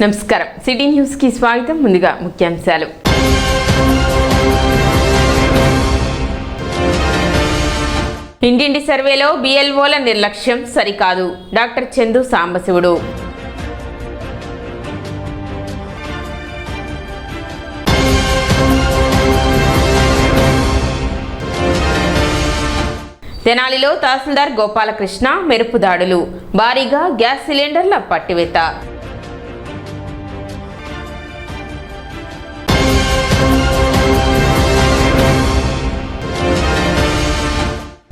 నమస్కారం city news కి స్వాగతం. ముందుగా ముఖ్యాంశాలు. ఇంటింటి సర్వేలో బిఎల్ఓల నిర్లక్ష్యం సరికాదు. డాక్టర్ చందు సాంబశివుడు. తెనాలిలో తహసీల్దార్ గోపాలకృష్ణ మెరుపు దాడులు. భారీగా గ్యాస్ సిలిండర్ల పట్టివేత.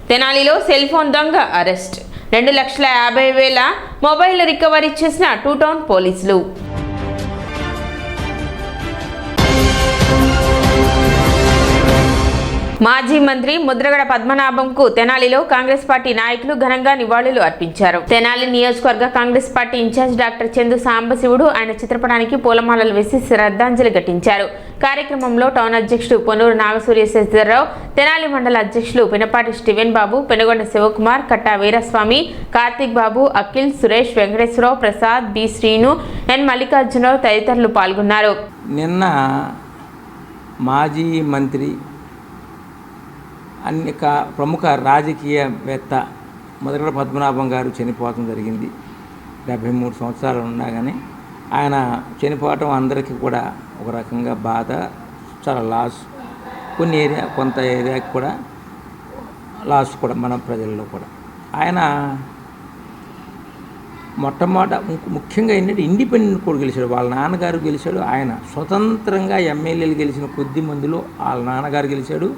తెనాలిలో సెల్ ఫోన్ దొంగ అరెస్ట్. 2,50,000 మొబైల్ రికవరీ చేసిన 2 టౌన్ పోలీసులు. మాజీ మంత్రి ముద్రగడ పద్మనాభంకు తెనాలిలో కాంగ్రెస్ పార్టీ నాయకులు ఘనంగా నివాళులు అర్పించారు. తెనాలి నియోజకవర్గ Congress party in-charge doctor Chandu Sambasivudu ఆయన చిత్రపటానికి పూలమాలలు వేసి శ్రద్ధాంజలి ఘటించారు. కార్యక్రమంలో టౌన్ అధ్యక్షుడు పొన్నూరు నాగసూర్యశేషరావు, తెనాలి మండల అధ్యక్షులు పినపాటి స్టీవెన్ బాబు, పెనుగొండ శివకుమార్, కట్టా వీరస్వామి, కార్తిక్ బాబు, అఖిల్, సురేష్, వెంకటేశ్వరరావు, ప్రసాద్, బి శ్రీను, ఎన్ మల్లికార్జునరావు తదితరులు పాల్గొన్నారు. నిన్న మాజీ మంత్రి ప్రముఖ రాజకీయవేత్త ముద్రగడ పద్మనాభం గారు చనిపోవటం జరిగింది. 73 సంవత్సరాలు ఉన్నా కానీ ఆయన చనిపోవటం అందరికీ కూడా ఒక రకంగా బాధ, చాలా లాస్. కొంత ఏరియాకి కూడా లాస్ కూడా మన ప్రజల్లో కూడా. ఆయన ముఖ్యంగా ఏంటంటే ఇండిపెండెంట్ కూడా గెలిచాడు. వాళ్ళ నాన్నగారు గెలిచాడు. ఆయన స్వతంత్రంగా ఎమ్మెల్యేలు గెలిచిన కొద్ది మందిలో వాళ్ళ నాన్నగారు గెలిచాడు,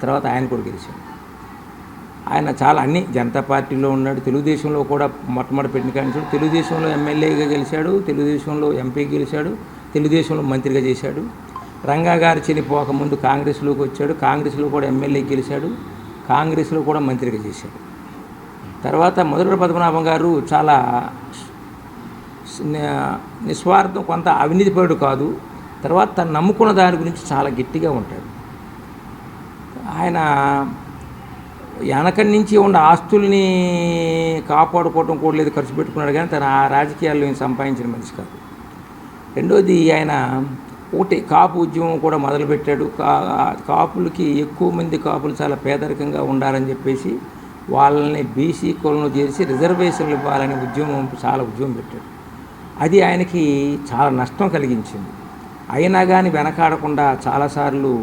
తర్వాత ఆయన కూడా గెలిచాడు. ఆయన చాలా అన్ని జనతా పార్టీలో ఉన్నాడు. తెలుగుదేశంలో కూడా మొట్టమొదటి పెట్టిన కానీ తెలుగుదేశంలో ఎమ్మెల్యేగా గెలిచాడు, తెలుగుదేశంలో ఎంపీ గెలిచాడు, తెలుగుదేశంలో మంత్రిగా చేశాడు. రంగా గారు చనిపోకముందు కాంగ్రెస్లోకి వచ్చాడు, కాంగ్రెస్లో కూడా ఎమ్మెల్యే గెలిచాడు, కాంగ్రెస్లో కూడా మంత్రిగా చేశాడు. తర్వాత ముద్రగడ పద్మనాభం గారు చాలా నిస్వార్థం, కొంత అవినీతిపరుడు కాదు. తర్వాత తను నమ్ముకున్న దాని గురించి చాలా గట్టిగా ఉంటాడు. ఆయన వెనకటి నుంచి ఉన్న ఆస్తుల్ని కాపాడుకోవటం కూడా లేదు, ఖర్చు పెట్టుకున్నాడు. కానీ తన ఆ రాజకీయాల్లో సంపాదించిన మనిషి కాదు. రెండోది ఆయన ఒకటి కాపు ఉద్యమం కూడా మొదలుపెట్టాడు. కాపులకి ఎక్కువ మంది కాపులు చాలా పేదరికంగా ఉండాలని చెప్పేసి వాళ్ళని బీసీ కులంలో చేసి రిజర్వేషన్లు ఇవ్వాలని చాలా ఉద్యమం పెట్టాడు. అది ఆయనకి చాలా నష్టం కలిగించింది. అయినా కానీ వెనకాడకుండా చాలాసార్లు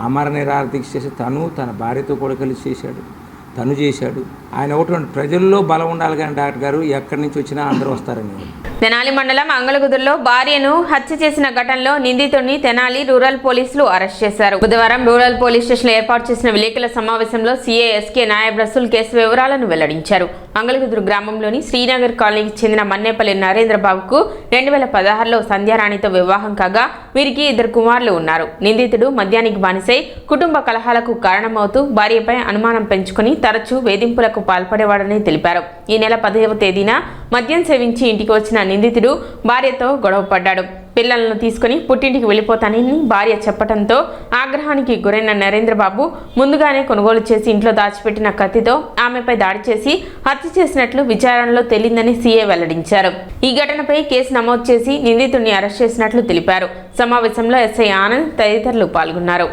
అమర నిరాదీక్ష చేసి తన భార్యతో కూడా కలిసి చేశాడు. ఆయన ఒకటి ప్రజల్లో బలం ఉండాలి కానీ డాక్టర్ గారు ఎక్కడి నుంచి వచ్చినా అందరూ వస్తారని. తెనాలి మండలం అంగళగుదురులో భార్యను హత్య చేసిన ఘటనలో నిందితుడిని తెనాలి రూరల్ పోలీసులు అరెస్ట్ చేశారు. బుధవారం రూరల్ పోలీస్ స్టేషన్ ఏర్పాటు చేసిన విలేకరుల సమావేశంలో సిఐఎస్కే నాయబ్ రసూల్ కేసు వివరాలను వెల్లడించారు. అంగళగుదురు గ్రామంలోని శ్రీనగర్ కాలనీకి చెందిన మన్నేపల్లి నరేంద్రబాబుకు 2016లో సంధ్యారాణితో వివాహం కాగా వీరికి 2 కుమారులు ఉన్నారు. నిందితుడు మద్యానికి బానిసై కుటుంబ కలహాలకు కారణమవుతూ భార్యపై అనుమానం పెంచుకుని తరచూ వేధింపులకు పాల్పడేవాడని తెలిపారు. ఈ నెల 10వ తేదీన మద్యం సేవించి ఇంటికి వచ్చిన నిందితుడు భార్యతో గొడవ పడ్డాడు. పిల్లలను తీసుకుని పుట్టింటికి వెళ్ళిపోతానని భార్య చెప్పడంతో ఆగ్రహానికి గురైన నరేంద్రబాబు ముందుగానే కొనుగోలు చేసి ఇంట్లో దాచిపెట్టిన కత్తితో ఆమెపై దాడి చేసి హత్య చేసినట్లు విచారణలో తేలిందని సీఏ వెల్లడించారు. ఈ ఘటనపై కేసు నమోదు చేసి నిందితుడిని అరెస్ట్ చేసినట్లు తెలిపారు. సమావేశంలో ఎస్ఐ ఆనంద్ తదితరులు పాల్గొన్నారు.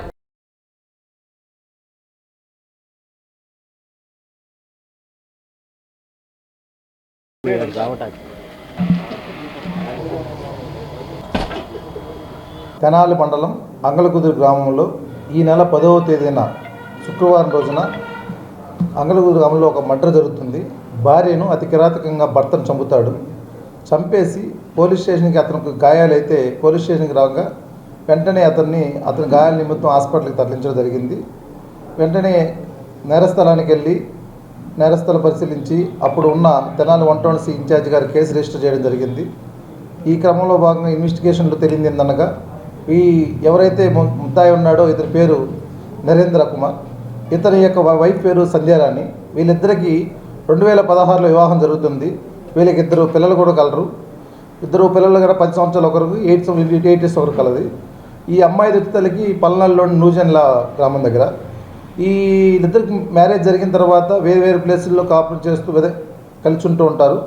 తెనాలి మండలం అంగళగుదురు గ్రామంలో ఈ నెల 10వ తేదీన శుక్రవారం రోజున అంగళగుదురు గ్రామంలో ఒక మర్డర్ జరుగుతుంది. భార్యను అతి కిరాతకంగా భర్తను చంపుతాడు. చంపేసి పోలీస్ స్టేషన్కి అతనికి గాయాలైతే పోలీస్ స్టేషన్కి రాగా వెంటనే అతని గాయాల నిమిత్తం హాస్పిటల్కి తరలించడం జరిగింది. వెంటనే నేరస్థలానికి వెళ్ళి నేరస్థలం పరిశీలించి అప్పుడు ఉన్న తెనాలి 1 టౌన్ ఇన్ఛార్జ్ గారు కేసు రిజిస్టర్ చేయడం జరిగింది. ఈ క్రమంలో భాగంగా ఇన్వెస్టిగేషన్లో తెలియంది ఏందనగా ఎవరైతే ముద్దాయి ఉన్నాడో ఇతని పేరు నరేంద్ర కుమార్, ఇతని యొక్క వైఫ్ పేరు సంధ్యారాణి. వీళ్ళిద్దరికీ 2016లో వివాహం జరుగుతుంది. వీళ్ళకి 2 పిల్లలు కూడా కలరు. 2 పిల్లలు కూడా 10 సంవత్సరాలు ఒకరికి, 8 ఇయర్స్ ఒకరు కలది. ఈ అమ్మాయి దుర్తలకి పల్నాడులోని నూజన్ల గ్రామం దగ్గర. ఈ ఇద్దరికి మ్యారేజ్ జరిగిన తర్వాత వేరు వేరు ప్లేసుల్లో కాపురం చేస్తూ కలిసి ఉంటూ ఉంటారు.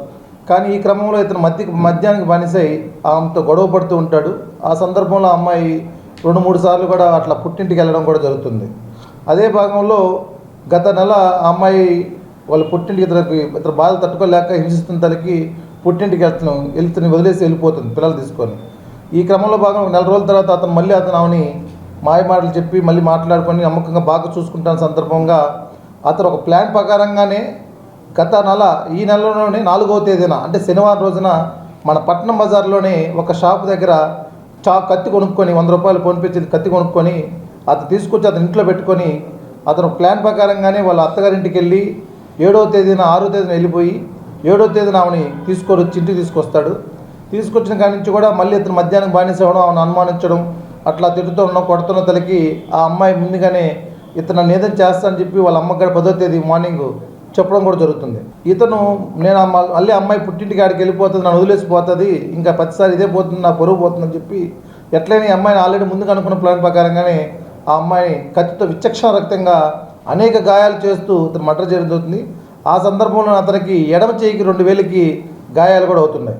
కానీ ఈ క్రమంలో ఇతను మద్యానికి బానిసై ఆమెతో గొడవ పడుతూ ఉంటాడు. ఆ సందర్భంలో అమ్మాయి 2-3 సార్లు కూడా అట్లా పుట్టింటికి వెళ్ళడం కూడా జరుగుతుంది. అదే భాగంలో గత నెల ఆ అమ్మాయి వాళ్ళ పుట్టింటికి ఇతర బాధలు తట్టుకోలేక హింసిస్తున్న తల్లికి పుట్టింటికి వెళ్తుని వదిలేసి వెళ్ళిపోతుంది పిల్లలు తీసుకొని. ఈ క్రమంలో భాగంగా 1 నెల రోజుల తర్వాత అతను ఆమెని మాయ మాటలు చెప్పి మళ్ళీ మాట్లాడుకొని నమ్మకంగా బాగా చూసుకుంటున్న సందర్భంగా అతను ఒక ప్లాన్ ప్రకారంగానే గత నెల ఈ నెలలోనే 4వ తేదీన అంటే శనివారం రోజున మన పట్నం బజార్లోనే ఒక షాప్ దగ్గర కత్తి కొనుక్కొని 100 రూపాయలు ఫోన్పే కత్తి కొనుక్కొని అతను తీసుకొచ్చి అతను ఇంట్లో పెట్టుకొని అతను ప్లాన్ ప్రకారంగానే వాళ్ళ అత్తగారింటికి వెళ్ళి 7వ తేదీన 6వ తేదీన వెళ్ళిపోయి 7వ తేదీన ఆమెని తీసుకొని వచ్చి ఇంటికి తీసుకొస్తాడు. తీసుకొచ్చిన కాడి నుంచి కూడా మళ్ళీ ఇతను మధ్యాహ్నం బానిస అవ్వడం, ఆమెను అనుమానించడం, అట్లా తిడుతూ ఉన్న కొడుతున్న తల్లికి ఆ అమ్మాయి ముందుగానే ఇతను నేదం చేస్తా అని చెప్పి వాళ్ళ అమ్మగారు 10వ తేదీ మార్నింగ్ చెప్పడం కూడా జరుగుతుంది. ఇతను నేను మళ్ళీ అమ్మాయి పుట్టింటికి ఆడికి వెళ్ళిపోతుంది, నన్ను వదిలేసిపోతుంది, ఇంకా ప్రతిసారి ఇదే పోతుంది, నా పరువు పోతుందని చెప్పి ఎట్లయినా ఈ అమ్మాయిని ఆల్రెడీ ముందుగా అనుకున్న ప్లాన్ ప్రకారంగానే ఆ అమ్మాయిని కత్తితో విచక్షణ రక్తంగా అనేక గాయాలు చేస్తూ ఇతను మర్డర్ చేయడం జరుగుతుంది. ఆ సందర్భంలో అతనికి ఎడమ చేయికి 2 వేలకి గాయాలు కూడా అవుతున్నాయి.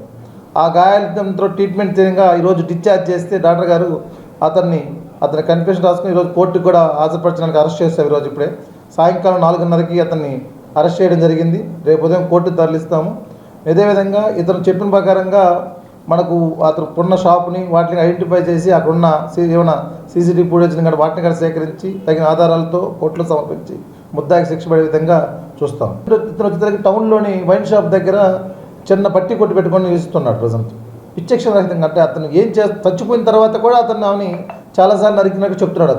ఆ గాయాలతో ట్రీట్మెంట్ చేయగా ఈరోజు డిశ్చార్జ్ చేస్తే డాక్టర్ గారు అతని కన్ఫెషన్ రాసుకుని ఈరోజు కోర్టుకు కూడా హాజరుపరచడానికి అరెస్ట్ చేస్తాం. ఈరోజు ఇప్పుడే సాయంకాలం 4:30కి అతన్ని అరెస్ట్ చేయడం జరిగింది. రేపు ఉదయం కోర్టుకు తరలిస్తాము. అదేవిధంగా ఇతను చెప్పిన ప్రకారంగా మనకు అతను ఉన్న షాప్ని వాటిని ఐడెంటిఫై చేసి అక్కడున్న ఏమైనా సీసీటీవీ ఫుటేజ్ని కూడా వాటిని కూడా సేకరించి తగిన ఆధారాలతో కోర్టులో సమర్పించి ముద్దాయికి శిక్ష పడే విధంగా చూస్తాం. ఇతను వచ్చేసరికి టౌన్లోని వైన్ షాప్ దగ్గర చిన్న పట్టి కొట్టి పెట్టుకొని నిలుస్తున్నాడు ప్రజెంట్ విచక్షణ రహితంగా. అంటే అతను చచ్చిపోయిన తర్వాత కూడా ఆమెని చాలాసార్లు నరికినట్టు చెప్తున్నాడు.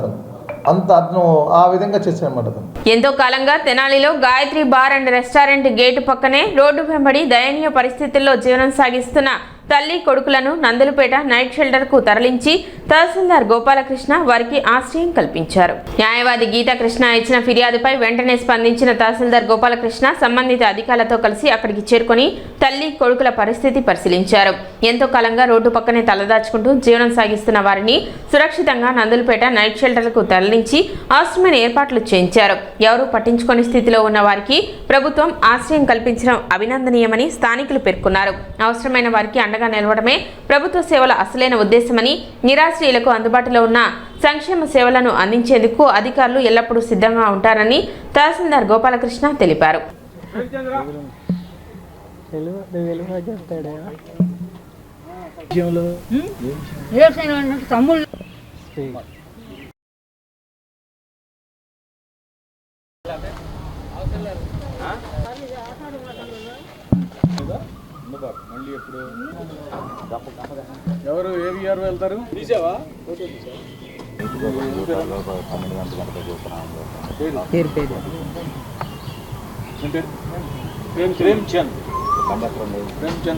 అతను ఆ విధంగా చేశాడన్నమాట. అతను ఎంతో కాలంగా తెనాలిలో Gayatri bar and restaurant gate పక్కనే రోడ్డు వెంబడి దయనీయ పరిస్థితుల్లో జీవనం సాగిస్తున్న తల్లి కొడుకులను నందులపేట నైట్ షెల్టర్కు తరలించి తహసీల్దార్ గోపాలకృష్ణ వారికి ఆశ్రయం కల్పించారు. న్యాయవాది గీతాకృష్ణ ఇచ్చిన ఫిర్యాదుపై వెంటనే స్పందించిన తహసీల్దార్ గోపాలకృష్ణ సంబంధిత అధికారులతో కలిసి అక్కడికి చేరుకొని తల్లి కొడుకుల పరిస్థితి పరిశీలించారు. ఎంతో కాలంగా రోడ్డు పక్కనే తలదాచుకుంటూ జీవనం సాగిస్తున్న వారిని సురక్షితంగా నందులపేట నైట్ షెల్టర్కు తరలించి ఆశ్రమైన ఏర్పాట్లు చేయించారు. ఎవరూ పట్టించుకోని స్థితిలో ఉన్న వారికి ప్రభుత్వం ఆశ్రయం కల్పించడం అభినందనీయమని స్థానికులు పేర్కొన్నారు. అవసరమైన వారికి అండగా నిలవడమే ప్రభుత్వ సేవల అసలైన ఉద్దేశమని, నిరాశ్రయులకు అందుబాటులో ఉన్న సంక్షేమ సేవలను అందించేందుకు అధికారులు ఎల్లప్పుడూ సిద్ధంగా ఉంటారని తహసీల్దార్ గోపాలకృష్ణ తెలిపారు. ఎవరు ఏవిఆర్ వెళ్తారు తీసావా ప్రేమ్చంద్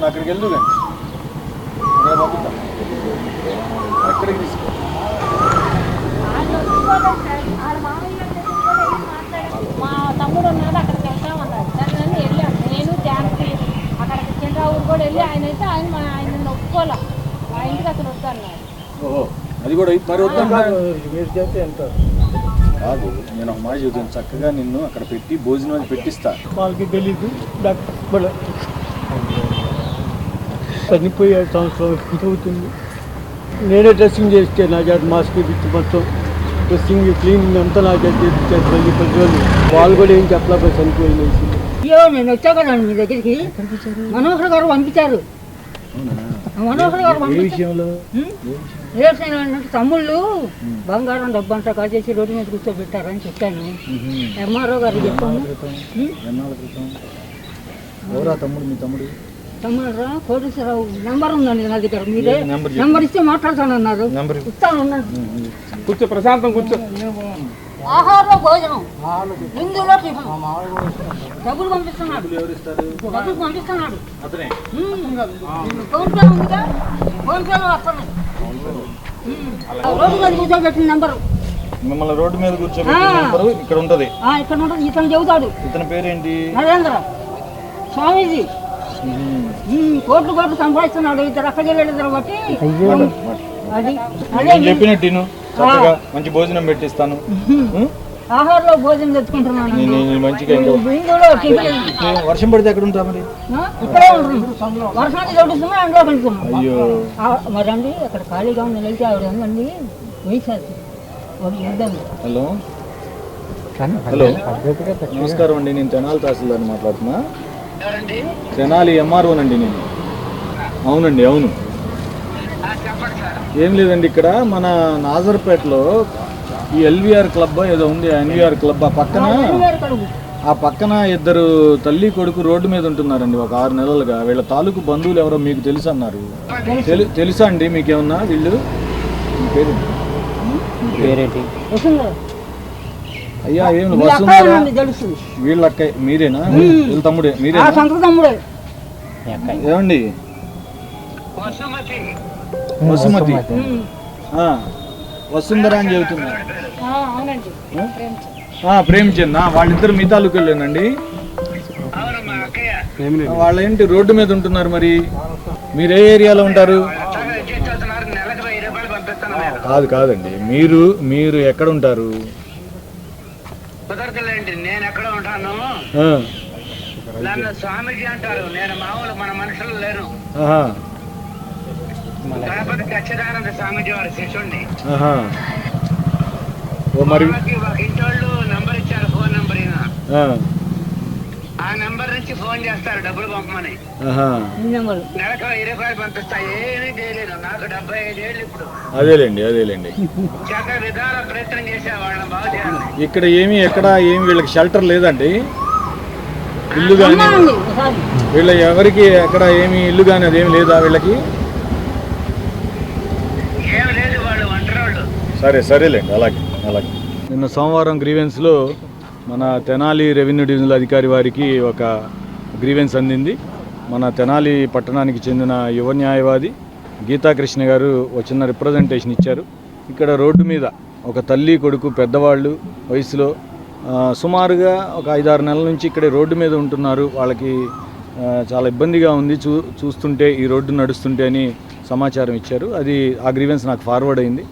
అక్కడికి వెళ్దు ఎక్కడికి తీసుకో మా తమ్ముడు ఉన్నాడు, అక్కడికి వెళ్తామన్నాడు. దాని వెళ్ళాను నేను జానకి అక్కడికి చంద్రావు కూడా వెళ్ళి ఆయన అయితే ఆయన ఒప్పుకోలే, ఆ ఇంటికి అతను వద్దన్నాడు. ఓహో అది కూడా మరి వద్దన్నారు ఎంత కాదు. నేను ఒక మాట చెబుతాను, చక్కగా నిన్ను అక్కడ పెట్టి భోజనం అది పెట్టిస్తా. వాళ్ళకి తెలీదు చనిపోయే సంవత్సరం అవుతుంది. నేనే డ్రెస్సింగ్ చేస్తే నా చేత మాస్క్ ఇచ్చి మొత్తం డ్రెస్సింగ్ క్లీనింగ్ అంతా నా చేత చేయించారు. 10 రోజులు వాళ్ళు కూడా ఏం చెప్పలేకపోయి చనిపోయింది. అయ్యో నేను వచ్చా కదా మీ దగ్గరికి, మనోహర్ గారు పంపించారు. మనోహర్ గారు విషయంలో తమ్ముళ్ళు బంగారం డబ్బు అంతా కాచేసి రోడ్డు మీద కూర్చోబెట్టారని చెప్పాను. ఎంఆర్ఓ గారు చెప్పాను. తమ్ముడు మీ తమ్ముడు తమ్ముడు కోటేశ్వరరావు నెంబర్ ఉందండి నా దగ్గర, మీరే నెంబర్ ఇస్తే మాట్లాడతానన్నారు. ఇస్తాను, కూర్చో ప్రశాంతం కూర్చో. ఆహారం భోజనం ఇందులో డబ్బులు పంపిస్తున్నాడు, డబ్బులు పంపిస్తున్నాడు. ఫోన్ పే ఉందిగా, ఫోన్ పేలో వస్తున్నాయి. రోడ్డు మీద కూర్చోబెట్టిన నెంబరు, మిమ్మల్ని రోడ్డు మీద కూర్చోబెట్టిన నెంబరు ఇక్కడ ఉంటుంది. ఇక్కడ ఉంటుంది. ఇతను చెబుతాడు. ఇతని పేరేంటి? నరేంద్ర స్వామీజీ. కోట్లు కోట్లు సంపాదిస్తున్నాడు. ఇద్దరు అక్కజెల్లెళ్ళిద్దరు బట్టి అది చెప్పినట్టు మంచి భోజనం పెట్టిస్తాను. ఆహారంలో భోజనం తెచ్చుకుంటున్నాను. నేను మంచిగా ఇంకా బిందులో టిఫిన్ వర్షం పడితే ఎక్కడ ఉంటా మరి? ఇక్కడే ఉంటున్నాం. వర్షాన్ని చదువుతున్నాం, ఎండలో వెళ్తున్నాం. అయ్యో మరండి అక్కడ ఖాళీగా ఉంది, వెళ్తే ఆవిడ ఉందండి వయసు హలో హలో నమస్కారం అండి, నేను తెనాలి తహసీల్దార్ని మాట్లాడుతున్నా. తెనాలి ఎంఆర్ఓనండి నేను. అవునండి అవును. ఏం లేదండి, ఇక్కడ మన నాజర్పేటలో ఈ ఎల్వీఆర్ క్లబ్ ఏదో ఉంది, ఎన్వీఆర్ క్లబ్ ఆ పక్కన ఇద్దరు తల్లి కొడుకు రోడ్డు మీద ఉంటున్నారండి ఒక 6 నెలలుగా. వీళ్ళ తాలూకు బంధువులు ఎవరో మీకు తెలుసు అన్నారు. తెలుసా అండి మీకేమన్నా? వీళ్ళు పేరేంటి? అయ్యా ఏం వస్తుందా? వీళ్ళ అక్క మీరేనా? వీళ్ళ తమ్ముడే మీరేనా? ఏమండి వసుమతి వసుంధర అని చెబుతున్నారు. ప్రేమ్చంద్ వాళ్ళిద్దరు మీ తాలూకెళ్ళేనండి. వాళ్ళేంటి రోడ్డు మీద ఉంటున్నారు? మరి మీరు ఏ ఏరియాలో ఉంటారు? కాదండి, మీరు ఎక్కడ ఉంటారు? నేను ఎక్కడ ఉంటాను, నన్ను స్వామిజీ అంటారు. నేను మామూలు మన మనుషులు లేను. గణపతి ఖచ్చితానంద స్వామిజీ వారి శిష్యుడిని. మరి ఒక ఇంటోళ్ళు నంబర్ ఇచ్చారు, ఫోన్ నంబర్. ఆ నంబర్ నుంచి ఫోన్ చేస్తారు డబ్బులు పంపమని. నెలకు 20 రూపాయలు పంపిస్తా. ఏమీ చేయలేను, నాకు 75 ఏళ్ళు ఇప్పుడు. అదేలేండి శాఖ విధాన ప్రయత్నం చేసే వాళ్ళని బాగు చేయాలి. ఇక్కడ ఎక్కడ వీళ్ళకి షెల్టర్ లేదండి, ఇల్లు కానీ వీళ్ళ ఎవరికి ఎక్కడ ఏమి ఇల్లు కానీ అదేమి లేదా వీళ్ళకి? ఏం లేదు, వాళ్ళు ఒంటరోళ్ళు. సరేలేండి, అలాగే. నిన్న సోమవారం గ్రీవెన్స్లో మన తెనాలి రెవెన్యూ డివిజనల్ అధికారి వారికి ఒక గ్రీవెన్స్ అందింది. మన తెనాలి పట్టణానికి చెందిన యువ న్యాయవాది గీతాకృష్ణ గారు ఒక చిన్న రిప్రజెంటేషన్ ఇచ్చారు. ఇక్కడ రోడ్డు మీద ఒక తల్లి కొడుకు పెద్దవాళ్ళు వయసులో సుమారుగా ఒక 5-6 నెలల నుంచి ఇక్కడ రోడ్డు మీద ఉంటున్నారు. వాళ్ళకి చాలా ఇబ్బందిగా ఉంది చూస్తుంటే, ఈ రోడ్డు నడుస్తుంటే అని సమాచారం ఇచ్చారు. అది ఆ గ్రీవెన్స్ నాకు ఫార్వర్డ్ అయింది.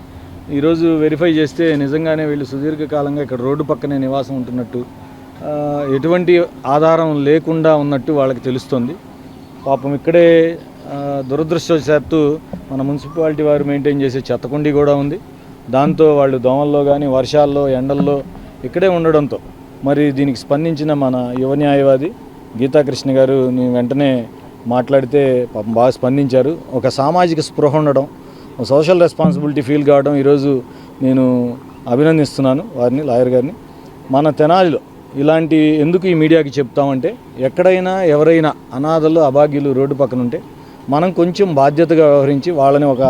ఈరోజు వెరిఫై చేస్తే నిజంగానే వీళ్ళు సుదీర్ఘకాలంగా ఇక్కడ రోడ్డు పక్కనే నివాసం ఉంటున్నట్టు, ఎటువంటి ఆధారం లేకుండా ఉన్నట్టు వాళ్ళకి తెలుస్తుంది. పాపం ఇక్కడే దురదృష్టవశాత్తు మన మున్సిపాలిటీ వారు మెయింటైన్ చేసే చెత్తకుండి కూడా ఉంది. దాంతో వాళ్ళు దోమల్లో కానీ వర్షాల్లో ఎండల్లో ఇక్కడే ఉండడంతో మరి దీనికి స్పందించిన మన యువ న్యాయవాది గీతాకృష్ణ గారు నేను వెంటనే మాట్లాడితే పాపం బాగా స్పందించారు. ఒక సామాజిక స్పృహ ఉండడం, సోషల్ రెస్పాన్సిబిలిటీ ఫీల్ కావడం ఈరోజు నేను అభినందిస్తున్నాను వారిని, లాయర్ గారిని. మన తెనాలిలో ఇలాంటి ఎందుకు ఈ మీడియాకి చెప్తామంటే, ఎక్కడైనా ఎవరైనా అనాథలు అభాగ్యులు రోడ్డు పక్కన ఉంటే మనం కొంచెం బాధ్యతగా వ్యవహరించి వాళ్ళని ఒక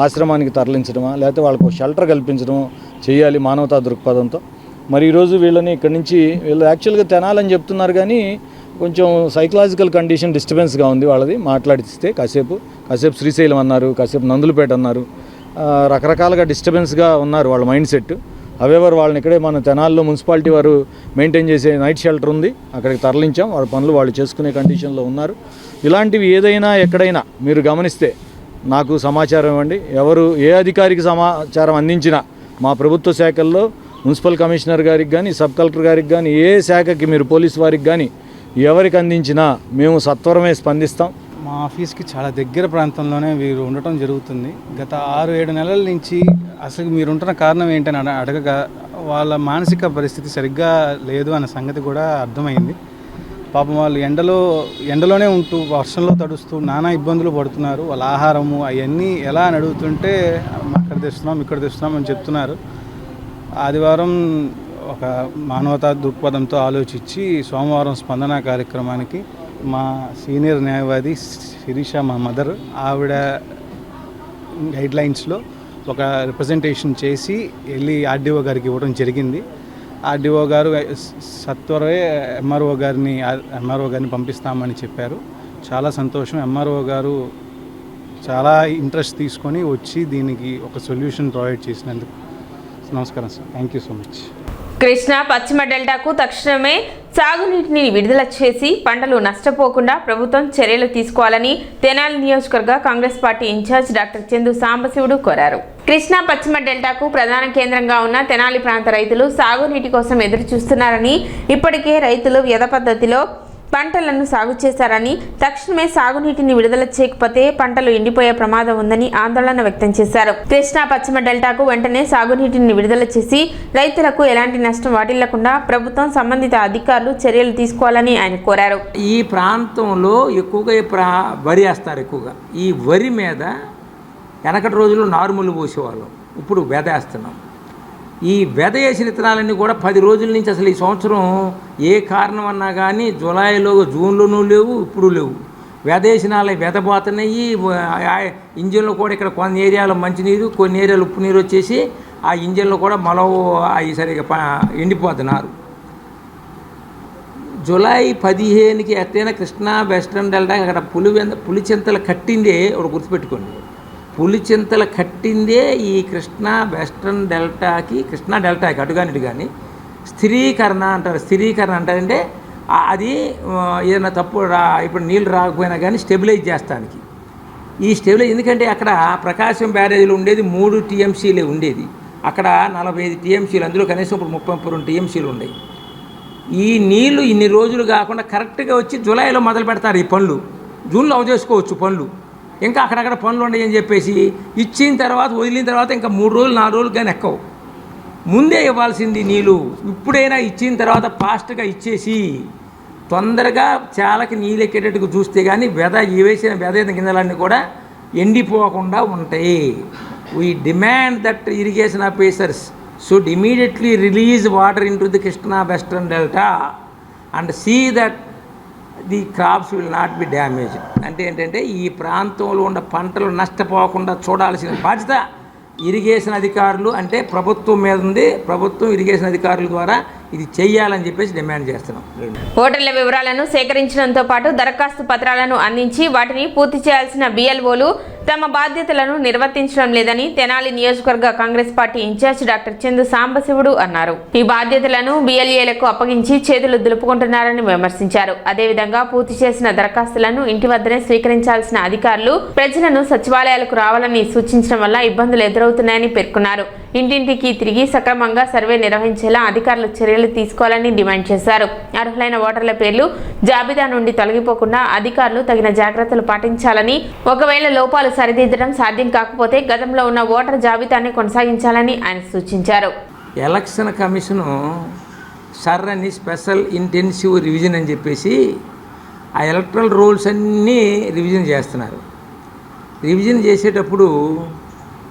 ఆశ్రమానికి తరలించడమా లేకపోతే వాళ్ళకు షెల్టర్ కల్పించడం చేయాలి మానవతా దృక్పథంతో. మరి ఈరోజు వీళ్ళని ఇక్కడి నుంచి వీళ్ళు యాక్చువల్గా తెనాలని చెప్తున్నారు కానీ కొంచెం సైకలాజికల్ కండిషన్ డిస్టర్బెన్స్గా ఉంది వాళ్ళది. మాట్లాడిస్తే కాసేపు శ్రీశైలం అన్నారు, కాసేపు నందులపేట అన్నారు, రకరకాలుగా డిస్టర్బెన్స్గా ఉన్నారు వాళ్ళ మైండ్ సెట్. అవెవర్ వాళ్ళని ఇక్కడే మన తెనాల్లో మున్సిపాలిటీ వారు మెయింటైన్ చేసే నైట్ షెల్టర్ ఉంది, అక్కడికి తరలించాం. వాళ్ళ పనులు వాళ్ళు చేసుకునే కండిషన్లో ఉన్నారు. ఇలాంటివి ఏదైనా ఎక్కడైనా మీరు గమనిస్తే నాకు సమాచారం ఇవ్వండి. ఎవరు ఏ అధికారికి సమాచారం అందించినా మా ప్రభుత్వ శాఖల్లో మున్సిపల్ కమిషనర్ గారికి కానీ సబ్ కలెక్టర్ గారికి కానీ ఏ శాఖకి మీరు పోలీసు వారికి కానీ ఎవరికి అందించినా మేము సత్వరమే స్పందిస్తాం. మా ఆఫీస్కి చాలా దగ్గర ప్రాంతంలోనే వీరు ఉండటం జరుగుతుంది. గత 6-7 నెలల నుంచి అసలు మీరు ఉంటున్న కారణం ఏంటని అడగగా వాళ్ళ మానసిక పరిస్థితి సరిగ్గా లేదు అన్న సంగతి కూడా అర్థమైంది. పాపం వాళ్ళు ఎండలోనే ఉంటూ వర్షంలో తడుస్తూ నానా ఇబ్బందులు పడుతున్నారు. వాళ్ళ ఆహారము అవన్నీ ఎలా అని అడుగుతుంటే అక్కడ తెస్తున్నాం ఇక్కడ తెస్తున్నాం అని చెప్తున్నారు. ఆదివారం ఒక మానవతా దృక్పథంతో ఆలోచించి సోమవారం స్పందన కార్యక్రమానికి మా సీనియర్ న్యాయవాది శిరీష, మా మదర్, ఆవిడ గైడ్లైన్స్లో ఒక రిప్రజెంటేషన్ చేసి వెళ్ళి ఆర్డీఓ గారికి ఇవ్వడం జరిగింది. ఆర్డీఓ గారు సత్వరే ఎంఆర్ఓ గారిని పంపిస్తామని చెప్పారు. చాలా సంతోషం. ఎంఆర్ఓ గారు చాలా ఇంట్రెస్ట్ తీసుకొని వచ్చి దీనికి ఒక సొల్యూషన్ ప్రొవైడ్ చేసినందుకు నమస్కారం sir. Thank you so much. Krishna పశ్చిమ డెల్టాకు తక్షణమే సాగునీటిని విడుదల చేసి పంటలు నష్టపోకుండా ప్రభుత్వం చర్యలు తీసుకోవాలని తెనాలి నియోజకవర్గ Congress party in-charge doctor Chandu Sambasivudu కోరారు. కృష్ణా పశ్చిమ డెల్టాకు ప్రధాన కేంద్రంగా ఉన్న తెనాలి ప్రాంత రైతులు సాగునీటి కోసం ఎదురు చూస్తున్నారని, ఇప్పటికే రైతులు వ్యధ పద్ధతిలో పంటలను సాగు చేశారని, తక్షణమే సాగునీటిని విడుదల చేయకపోతే పంటలు ఎండిపోయే ప్రమాదం ఉందని ఆందోళన వ్యక్తం చేశారు. కృష్ణా పశ్చిమ డెల్టాకు వెంటనే సాగునీటిని విడుదల చేసి రైతులకు ఎలాంటి నష్టం వాటిల్లకుండా ప్రభుత్వం సంబంధిత అధికారులు చర్యలు తీసుకోవాలని ఆయన కోరారు. ఈ ప్రాంతంలో ఎక్కువగా వరి వేస్తారు. ఎక్కువగా ఈ వరి మీద వెనకటి రోజుల్లో నార్మల్ పోసేవాళ్ళం, ఇప్పుడు వేస్తున్నాం. ఈ వేసిన విత్తనాలన్నీ కూడా 10 రోజుల నుంచి అసలు ఈ సంవత్సరం ఏ కారణం అన్నా కానీ జూలైలో జూన్లోనూ లేవు, ఇప్పుడు లేవు. వేసినాలు వెదపోతున్నాయి. ఇంజిన్లో కూడా ఇక్కడ కొన్ని ఏరియాలో మంచినీరు, కొన్ని ఏరియాలో ఉప్పు నీరు వచ్చేసి ఆ ఇంజిన్లో కూడా మొలవు అవి సరిగా ఎండిపోతున్నారు. జూలై 15కి ఎట్టైనా కృష్ణా వెస్ట్రన్ డెల్టా అక్కడ పులిచింతలు కట్టిందే ఒకటి గుర్తుపెట్టుకోండి. పులిచింతలు కట్టిందే ఈ కృష్ణా వెస్ట్రన్ డెల్టాకి, కృష్ణా డెల్టాకి అటుగాని ఇటు కానీ స్థిరీకరణ అంటారు. స్థిరీకరణ అంటారంటే అది ఏదైనా తప్పు ఇప్పుడు నీళ్ళు రాకపోయినా కానీ స్టెబిలైజ్ చేస్తానికి ఈ స్టెబిలైజ్. ఎందుకంటే అక్కడ ప్రకాశం బ్యారేజీలో ఉండేది 3 TMCలే ఉండేది, అక్కడ 45 TMCలు, అందులో కనీసం ఇప్పుడు 32 TMCలు ఉన్నాయి. ఈ నీళ్లు ఇన్ని రోజులు కాకుండా కరెక్ట్గా వచ్చి జూలైలో మొదలు పెడతారు ఈ పనులు. జూన్లో చేసుకోవచ్చు పనులు, ఇంకా అక్కడక్కడ పనులు ఉన్నాయని చెప్పేసి ఇచ్చిన తర్వాత వదిలిన తర్వాత ఇంకా 3 రోజులు 4 రోజులు కానీ ఎక్కవు. ముందే ఇవ్వాల్సింది నీళ్ళు. ఇప్పుడైనా ఇచ్చిన తర్వాత ఫాస్ట్గా ఇచ్చేసి తొందరగా చాలకి నీళ్ళు ఎక్కేటట్టుగా చూస్తే కానీ వేసిన గింజలన్నీ కూడా ఎండిపోకుండా ఉంటాయి. We demand that irrigation officers should immediately release water into the Krishna western delta and see that the crops will not be damaged. అంటే ఏంటంటే ఈ ప్రాంతంలో ఉన్న పంటలు నష్టపోకుండా చూడాల్సిన బాధ్యత ఇరిగేషన్ అధికారులు, అంటే ప్రభుత్వం మీద ఉంది. ప్రభుత్వం ఇరిగేషన్ అధికారుల ద్వారా ఇది చెయ్యాలని చెప్పేసి డిమాండ్ చేస్తున్నాం. ఓటర్ల వివరాలను సేకరించడంతో పాటు దరఖాస్తు పత్రాలను అందించి వాటిని పూర్తి చేయాల్సిన BLOలు తమ బాధ్యతలను నిర్వర్తించడం లేదని తెనాలి నియోజకవర్గ Congress party in-charge doctor Chandu Sambasivudu అన్నారు. ఈ బాధ్యతలను BLAలకు అప్పగించి చేతులు దులుపుకుంటున్నారని విమర్శించారు. అదేవిధంగా పూర్తి చేసిన దరఖాస్తులను ఇంటి వద్దనే స్వీకరించాల్సిన అధికారులు ప్రజలను సచివాలయాలకు రావాలని సూచించడం వల్ల ఇబ్బందులు ఎదురవుతున్నాయని పేర్కొన్నారు. ఇంటింటికి తిరిగి సక్రమంగా సర్వే నిర్వహించేలా అధికారులు చర్యలు తీసుకోవాలని డిమాండ్ చేశారు. అర్హులైన ఓటర్ల పేర్లు జాబితా నుండి తొలగిపోకుండా అధికారులు తగిన జాగ్రత్తలు పాటించాలని, ఒకవేళ లోపాలు సరిదిద్దడం సాధ్యం కాకపోతే గతంలో ఉన్న ఓటర్ జాబితాని కొనసాగించాలని ఆయన సూచించారు. ఎలక్షన్ కమిషను సర్రని స్పెషల్ ఇంటెన్సివ్ రివిజన్ అని చెప్పేసి ఆ ఎలక్ట్రల్ రూల్స్ అన్నీ రివిజన్ చేస్తున్నారు. రివిజన్ చేసేటప్పుడు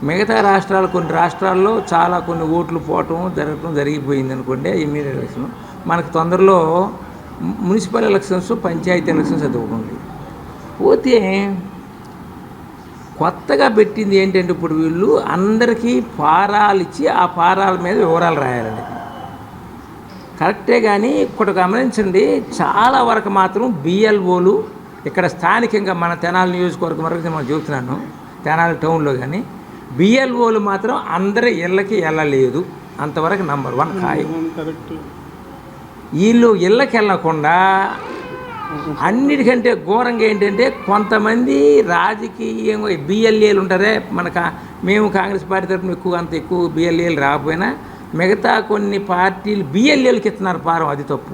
మిగతా రాష్ట్రాలు, కొన్ని రాష్ట్రాల్లో చాలా కొన్ని ఓట్లు పోవటం జరిగిపోయింది అనుకోండి ఇమ్మీడియట్ ఎలక్షన్. మనకు తొందరలో మున్సిపల్ ఎలక్షన్స్, పంచాయతీ ఎలక్షన్స్ చదువుకోండి. పోతే కొత్తగా పెట్టింది ఏంటంటే ఇప్పుడు వీళ్ళు అందరికీ ఫారాలు ఇచ్చి ఆ ఫారాల మీద వివరాలు రాయాలండి. కరెక్టే, కానీ ఇక్కడ గమనించండి, చాలా వరకు మాత్రం BLOలు ఇక్కడ స్థానికంగా మన తెనాలి నియోజకవర్గం వరకు నేను చెబుతున్నాను, తెనాలి టౌన్లో కానీ BLOలు మాత్రం అందరి ఇళ్ళకి వెళ్ళలేదు. అంతవరకు నంబర్ 1 ఖాయం. వీళ్ళు ఇళ్ళకి వెళ్ళకుండా అన్నిటికంటే ఘోరంగా ఏంటంటే కొంతమంది రాజకీయంగా BLAలు ఉంటారే, మేము కాంగ్రెస్ పార్టీ తరఫున ఎక్కువ BLAలు రాకపోయినా మిగతా కొన్ని పార్టీలు BLAలకి ఇస్తున్నారు ఫారం. అది తప్పు.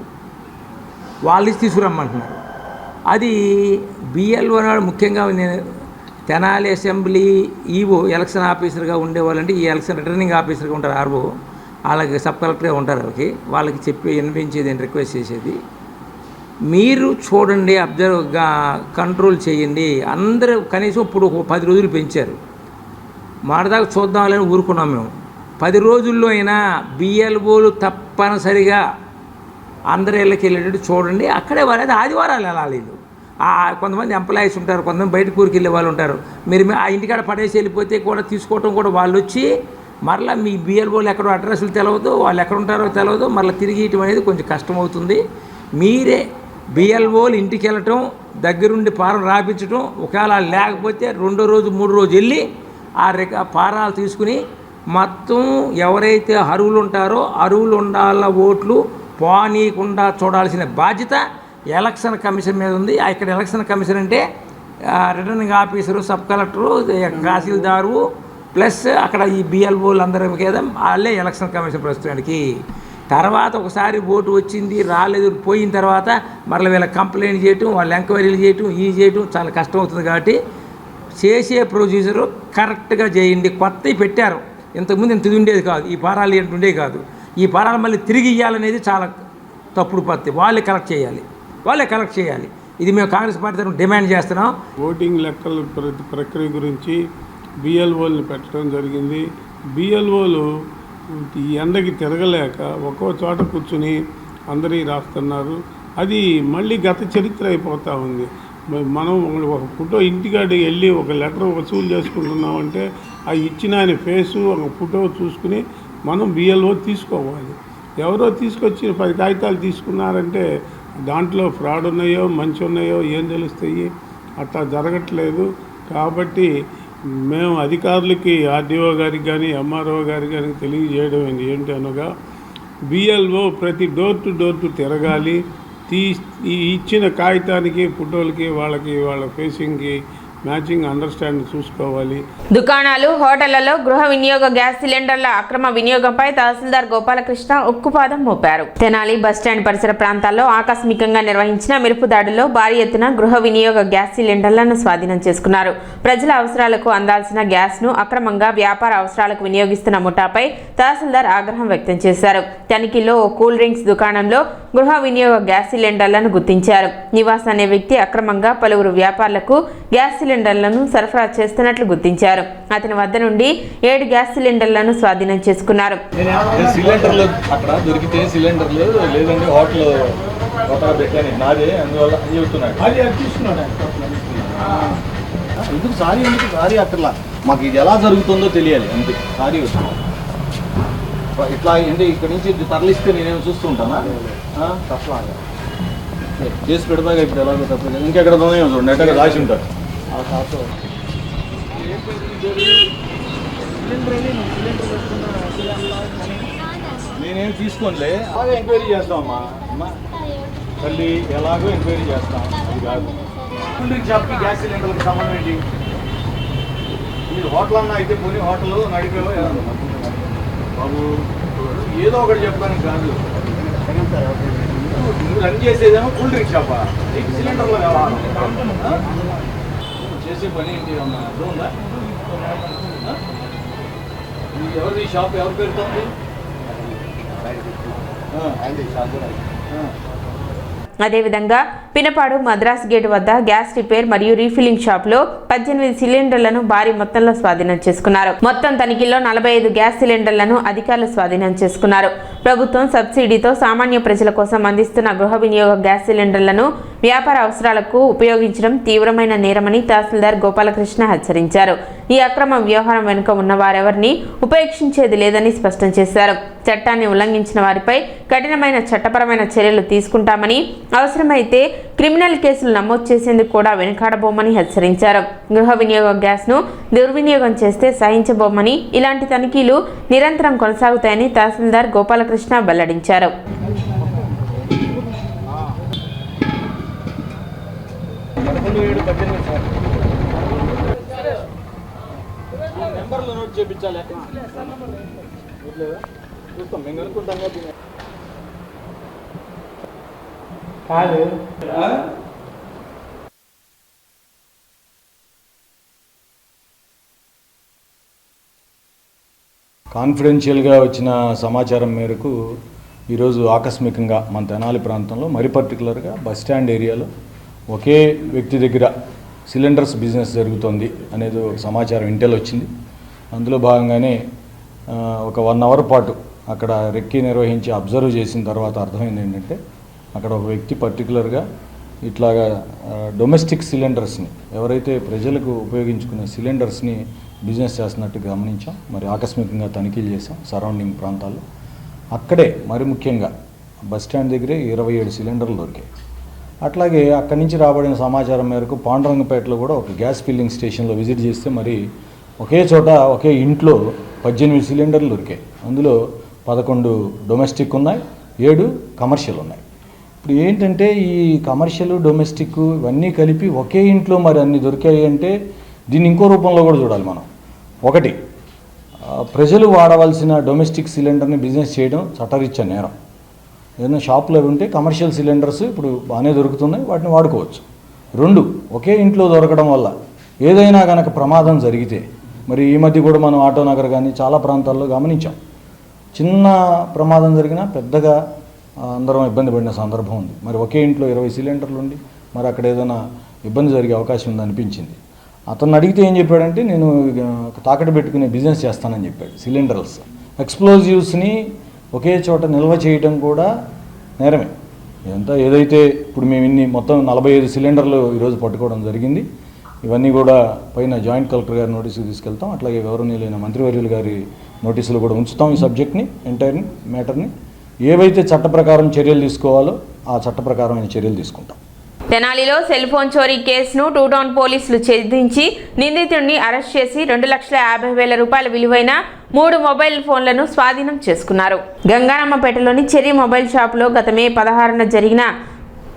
వాళ్ళు తీసుకురమ్మంటున్నారు. అది BLO నాడు ముఖ్యంగా తెనాలి అసెంబ్లీ ఈవో ఎలక్షన్ ఆఫీసర్గా ఉండేవాళ్ళంటే ఈ ఎలక్షన్ రిటర్నింగ్ ఆఫీసర్గా ఉంటారు ఆర్ఓ, వాళ్ళకి సబ్ కలెక్టర్గా ఉంటారు. వాళ్ళకి చెప్పి వినిపించేది, రిక్వెస్ట్ చేసేది, మీరు చూడండి, అబ్జర్వ్గా కంట్రోల్ చేయండి. అందరూ కనీసం ఇప్పుడు 10 రోజులు పెంచారు. మాడదాకా చూద్దామని ఊరుకున్నాం మేము. 10 రోజుల్లో అయినా BLOలు తప్పనిసరిగా అందరి ఇళ్ళకి వెళ్ళేటట్టు చూడండి. అక్కడే వాళ్ళది ఆదివారాలు వెళ్ళాలి. కొంతమంది ఎంప్లాయీస్ ఉంటారు, కొంతమంది బయట కూరికి వెళ్ళే వాళ్ళు ఉంటారు. మీరు ఆ ఇంటికాడ పడేసి వెళ్ళిపోతే కూడా తీసుకోవటం కూడా వాళ్ళు వచ్చి మరలా మీ BLOలు ఎక్కడో అడ్రస్లు తెలవదు, వాళ్ళు ఎక్కడ ఉంటారో తెలవదు, మరలా తిరిగి ఇవ్వడం అనేది కొంచెం కష్టమవుతుంది. మీరే BLOలు ఇంటికి వెళ్ళటం, దగ్గరుండి ఫారం రాపించడం, ఒకవేళ లేకపోతే 2వ రోజు 3వ రోజు వెళ్ళి ఆ ఫారాలు తీసుకుని మొత్తం ఎవరైతే అర్హులు ఉంటారో అర్హులు ఉండాల ఓట్లు పోనీయకుండా చూడాల్సిన బాధ్యత ఎలక్షన్ కమిషన్ మీద ఉంది. ఇక్కడ ఎలక్షన్ కమిషన్ అంటే returning officer, sub collector, tahsildar plus అక్కడ ఈ బిఎల్ఓలు అందరి మీద వాళ్ళే ఎలక్షన్ కమిషన్ ప్రస్తుతానికి. తర్వాత ఒకసారి ఓటు వచ్చింది రాలేదు పోయిన తర్వాత మరలా వీళ్ళ కంప్లైంట్ చేయటం, వాళ్ళు ఎంక్వైరీలు చేయటం చాలా కష్టం అవుతుంది. కాబట్టి చేసే ప్రొసీజరు కరెక్ట్గా చేయండి. కొత్తవి పెట్టారు, ఇంతకుముందు ఇంత ఉండేది కాదు, ఈ పారాలు ఏంటి ఉండేవి కాదు. ఈ పారాలు మళ్ళీ తిరిగి ఇవ్వాలనేది చాలా తప్పుడు పద్ధతి. వాళ్ళే కలెక్ట్ చేయాలి. ఇది మేము కాంగ్రెస్ పార్టీ తరఫున డిమాండ్ చేస్తున్నాం. ఓటింగ్ లెక్కల ప్రక్రియ గురించి బిఎల్ఓల్ని పెట్టడం జరిగింది. బిఎల్ఓలు ఈ ఎండకి తిరగలేక ఒక్కో చోట కూర్చుని అందరి రాస్తున్నారు. అది మళ్ళీ గత చరిత్ర అయిపోతూ ఉంది. మనం ఒక ఫోటో ఇంటికాడికి వెళ్ళి ఒక లెటర్ వసూలు చేసుకుంటున్నామంటే ఆ ఇచ్చిన ఆయన ఫేసు ఒక ఫోటో చూసుకుని మనం బిఎల్ఓ తీసుకోవాలి. ఎవరో తీసుకొచ్చి 10 కాగితాలు తీసుకున్నారంటే దాంట్లో ఫ్రాడ్ ఉన్నాయో మంచి ఉన్నాయో ఏం తెలుస్తాయి? అట్లా జరగట్లేదు. కాబట్టి మేము అధికారులకి ఆర్డీఓ గారికి కానీ ఎంఆర్ఓ గారికి కానీ తెలియజేయడం ఏంటి అనగా బిఎల్ఓ ప్రతి డోర్ టు తిరగాలి. ఇచ్చిన కాగితానికి ఫోటోలకి వాళ్ళ ఫేసింగ్కి మ్యాచింగ్ అండర్స్టాండింగ్ చూసుకోవాలి. దుకాణాలు, హోటళ్లలో గృహ వినియోగ గ్యాస్ సిలిండర్ల అక్రమ వినియోగంపై తహసీల్దార్ గోపాలకృష్ణ ఉక్కుపాదం మోపారు. తెనాలి బస్టాండ్ పరిసర ప్రాంతాల్లో ఆకస్మికంగా నిర్వహించిన మెరుపు దాడుల్లో భారీ ఎత్తున గృహ వినియోగ గ్యాస్ సిలిండర్లను స్వాధీనం చేసుకున్నారు. ప్రజల అవసరాలకు అందాల్సిన గ్యాస్ ను అక్రమంగా వ్యాపార అవసరాలకు వినియోగిస్తున్న ముఠాపై తహసీల్దార్ ఆగ్రహం వ్యక్తం చేశారు. తనిఖీల్లో ఓ కూల్ డ్రింక్స్ దుకాణంలో గృహ వినియోగ గ్యాస్ సిలిండర్లను గుర్తించారు. నివాస్ అనే వ్యక్తి అక్రమంగా పలువురు వ్యాపారులకు గ్యాస్ సిలిండర్లను సరఫరా చేస్తున్నట్లు గుర్తించారు. అతని వద్ద నుండి 7 గ్యాస్ సిలిండర్లను స్వాధీనం చేసుకున్నారు. సిలిండర్లు అక్కడ దొరికితే సిలిండర్లు లేదండి హోటల్ నాదే అందువల్ల ఎందుకు సారీ అక్కర్లా మాకు ఇది ఎలా జరుగుతుందో తెలియాలి అంతే. సారీ ఇట్లా ఏంటి ఇక్కడ నుంచి తరలిస్తే నేనేమో చూస్తుంటానా తప్ప చేసి పెడతాగా ఇప్పుడు ఎలాగో తప్ప ఇంకెక్కడ దొంగ చూడండి ఎక్కడ రాసి ఉంటారు. నేనేం తీసుకోనిలే అలాగే ఎంక్వైరీ చేస్తామమ్మా. మళ్ళీ ఎలాగో ఎంక్వైరీ చేస్తాం. అది కాదు కూల్డ్రింక్ షాప్కి గ్యాస్ సిలిండర్కి సంబంధం ఏంటి? మీరు హోటల్ అన్నా అయితే పోనీ హోటల్ నడిపేవో బాబు ఏదో ఒకటి చెప్పడానికి కాదు. నువ్వు రన్ చేసేదేమో కూల్ డ్రింక్ షాపా? సిలిండర్లో కావాలి చేసే పని ఏంటి అన్నా అర్థం ఉందా? ఎవరిది షాప్ ఎవరి పేరుతో? అదేవిధంగా పినపాడు మద్రాస్ గేట్ వద్ద గ్యాస్ రిపేర్ మరియు రీఫిల్లింగ్ షాప్ లో 18 సిలిండర్లను భారీ మొత్తంలో స్వాధీనం చేసుకున్నారు. మొత్తం తనిఖీల్లో 45 గ్యాస్ సిలిండర్లను అధికారులు స్వాధీనం చేసుకున్నారు. ప్రభుత్వం సబ్సిడీతో సామాన్య ప్రజల కోసం అందిస్తున్న గృహ వినియోగ గ్యాస్ సిలిండర్లను వ్యాపార అవసరాలకు ఉపయోగించడం తీవ్రమైన నేరమని తహసీల్దార్ గోపాలకృష్ణ హెచ్చరించారు. ఈ అక్రమ వ్యవహారం వెనుక ఉన్న వారెవరిని ఉపేక్షించేది లేదని స్పష్టం చేశారు. చట్టాన్ని ఉల్లంఘించిన వారిపై కఠినమైన చట్టపరమైన చర్యలు తీసుకుంటామని, అవసరమైతే క్రిమినల్ కేసులు నమోదు చేసేందుకు కూడా వెనుకాడబోమని హెచ్చరించారు. గృహ వినియోగ గ్యాస్ ను దుర్వినియోగం చేస్తే సహించబోమని, ఇలాంటి తనిఖీలు నిరంతరం కొనసాగుతాయని తహసీల్దార్ గోపాలకృష్ణ వెల్లడించారు. కాన్ఫిడెన్షియల్గా వచ్చిన సమాచారం మేరకు ఈరోజు ఆకస్మికంగా మన తెనాలి ప్రాంతంలో మరి పర్టికులర్గా బస్టాండ్ ఏరియాలో ఒకే వ్యక్తి దగ్గర సిలిండర్స్ బిజినెస్ జరుగుతోంది అనేది సమాచారం ఇంటెల్ వచ్చింది. అందులో భాగంగానే ఒక 1 అవర్ పాటు అక్కడ రెక్కి నిర్వహించి అబ్జర్వ్ చేసిన తర్వాత అర్థమైంది ఏంటంటే అక్కడ ఒక వ్యక్తి పర్టికులర్గా ఇట్లాగా డొమెస్టిక్ సిలిండర్స్ని ఎవరైతే ప్రజలకు ఉపయోగించుకునే సిలిండర్స్ని బిజినెస్ చేస్తున్నట్టు గమనించాం. మరి ఆకస్మికంగా తనిఖీలు చేసాం సరౌండింగ్ ప్రాంతాల్లో. అక్కడే మరి ముఖ్యంగా బస్టాండ్ దగ్గరే 27 సిలిండర్లు దొరికాయి. అట్లాగే అక్కడి నుంచి రాబడిన సమాచారం మేరకు పాండురంగపేటలో కూడా ఒక గ్యాస్ ఫిల్లింగ్ స్టేషన్లో విజిట్ చేస్తే మరి ఒకే చోట ఒకే ఇంట్లో 18 సిలిండర్లు దొరికాయి. అందులో 11 డొమెస్టిక్ ఉన్నాయి, 7 కమర్షియల్ ఉన్నాయి. ఇప్పుడు ఏంటంటే ఈ కమర్షియల్, డొమెస్టిక్ ఇవన్నీ కలిపి ఒకే ఇంట్లో మరి అన్ని దొరికాయి అంటే దీన్ని ఇంకో రూపంలో కూడా చూడాలి మనం. ఒకటి, ప్రజలు వాడవలసిన డొమెస్టిక్ సిలిండర్ని బిజినెస్ చేయడం చట్టరీత్యా నేరం. ఏదైనా షాపులో ఉంటే కమర్షియల్ సిలిండర్స్ ఇప్పుడు బాగానే దొరుకుతున్నాయి, వాటిని వాడుకోవచ్చు. 2, ఒకే ఇంట్లో దొరకడం వల్ల ఏదైనా కనుక ప్రమాదం జరిగితే, మరి ఈ మధ్య కూడా మనం ఆటోనగర్ కానీ చాలా ప్రాంతాల్లో గమనించాం, చిన్న ప్రమాదం జరిగినా పెద్దగా అందరం ఇబ్బంది పడిన సందర్భం ఉంది. మరి ఒకే ఇంట్లో 20 సిలిండర్లు ఉండి మరి అక్కడ ఏదైనా ఇబ్బంది జరిగే అవకాశం ఉందనిపించింది. అతను అడిగితే ఏం చెప్పాడంటే, నేను తాకట్టు పెట్టుకునే బిజినెస్ చేస్తానని చెప్పాడు. సిలిండర్స్, ఎక్స్ప్లోజివ్స్ని ఒకే చోట నిల్వ చేయడం కూడా నేరమే. ఇదంతా ఏదైతే ఇప్పుడు మేము మొత్తం 45 సిలిండర్లు ఈరోజు పట్టుకోవడం జరిగింది. ఇవన్నీ కూడా పైన జాయింట్ కలెక్టర్ గారి నోటీసుకు తీసుకెళ్తాం. అట్లాగే గౌరవనీయులైన మంత్రివర్యులు గారి నోటీసులు కూడా ఉంచుతాం. ఈ సబ్జెక్ట్ని, ఎంటైర్ మ్యాటర్ని ఏవైతే చట్ట ప్రకారం చర్యలు తీసుకోవాలో ఆ చట్ట ప్రకారమైన చర్యలు తీసుకుంటాం. తెనాలిలో సెల్ ఫోన్ చోరీ కేసును 2 టౌన్ పోలీసులు ఛేదించి నిందితుడిని అరెస్ట్ చేసి 2,50,000 రూపాయల విలువైన 3 మొబైల్ ఫోన్లను స్వాధీనం చేసుకున్నారు. గంగారమ్మపేటలోని చెర్రీ మొబైల్ షాపులో గత మే 16న జరిగిన